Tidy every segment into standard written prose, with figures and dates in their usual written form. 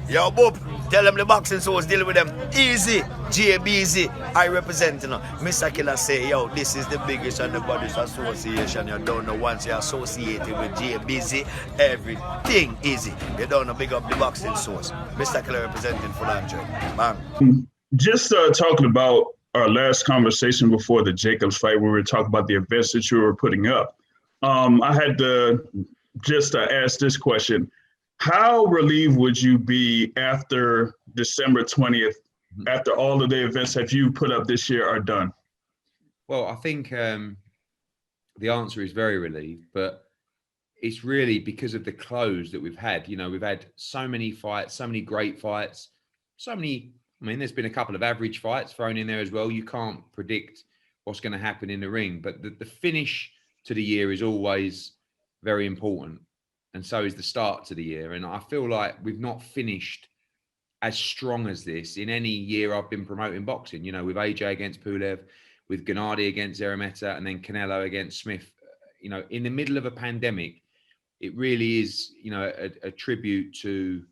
Yo, Boop, tell them the boxing source, deal with them. Easy, JBZ. I represent, Mr. Killer say, yo, this is the biggest and the baddest association. You don't know, once you're associated with JBZ, everything easy. You don't know, big up the boxing source. Mr. Killer representing Full 100. Bang. Just talking about our last conversation before the Jacobs fight, where we were talking about the events that you were putting up. I had to just ask this question. How relieved would you be after December 20th, after all of the events that you put up this year are done? Well, I think the answer is very relieved, but it's really because of the close that we've had. We've had so many fights, so many great fights, there's been a couple of average fights thrown in there as well. You can't predict what's going to happen in the ring, but the finish to the year is always very important. And so is the start to the year. And I feel like we've not finished as strong as this in any year I've been promoting boxing, with AJ against Pulev, with Gennady against Zeremeta, and then Canelo against Smith. In the middle of a pandemic, it really is, a tribute to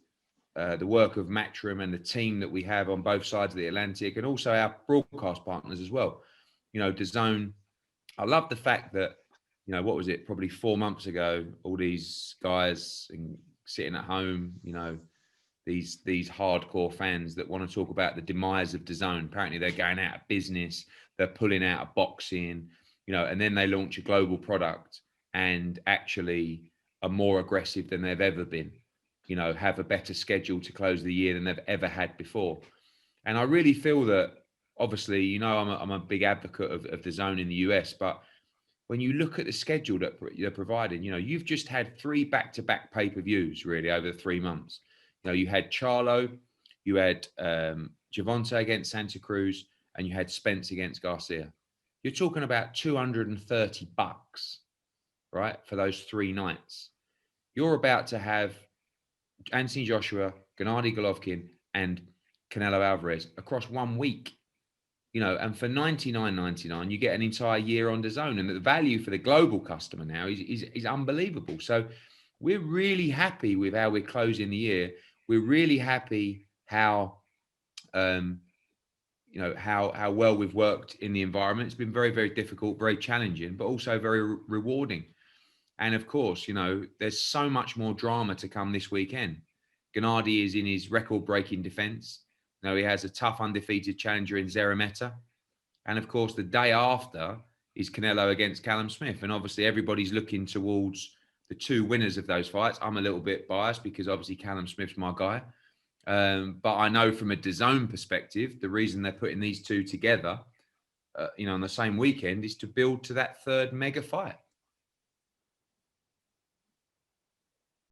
the work of Matchroom and the team that we have on both sides of the Atlantic, and also our broadcast partners as well. DAZN, I love the fact that, what was it, probably 4 months ago, all these guys sitting at home, these hardcore fans that want to talk about the demise of DAZN. Apparently they're going out of business, they're pulling out of boxing, and then they launch a global product and actually are more aggressive than they've ever been, have a better schedule to close the year than they've ever had before. And I really feel that, obviously, I'm a big advocate of DAZN in the US, but when you look at the schedule that they're providing, you've just had 3 back-to-back pay-per-views really over 3 months. You had Charlo, you had Gervonta against Santa Cruz, and you had Spence against Garcia. You're talking about $230, right, for those 3 nights. You're about to have Anthony Joshua, Gennady Golovkin, and Canelo Alvarez across 1 week. And for $99.99, you get an entire year on DAZN, and the value for the global customer now is unbelievable. So we're really happy with how we're closing the year. We're really happy how well we've worked in the environment. It's been very, very difficult, very challenging, but also very rewarding. And of course, there's so much more drama to come this weekend. Gennady is in his record-breaking defense. He has a tough undefeated challenger in Zeremeta. And of course, the day after is Canelo against Callum Smith. And obviously everybody's looking towards the 2 winners of those fights. I'm a little bit biased because obviously Callum Smith's my guy. But I know from a DAZN perspective, the reason they're putting these 2 together, on the same weekend is to build to that 3rd mega fight.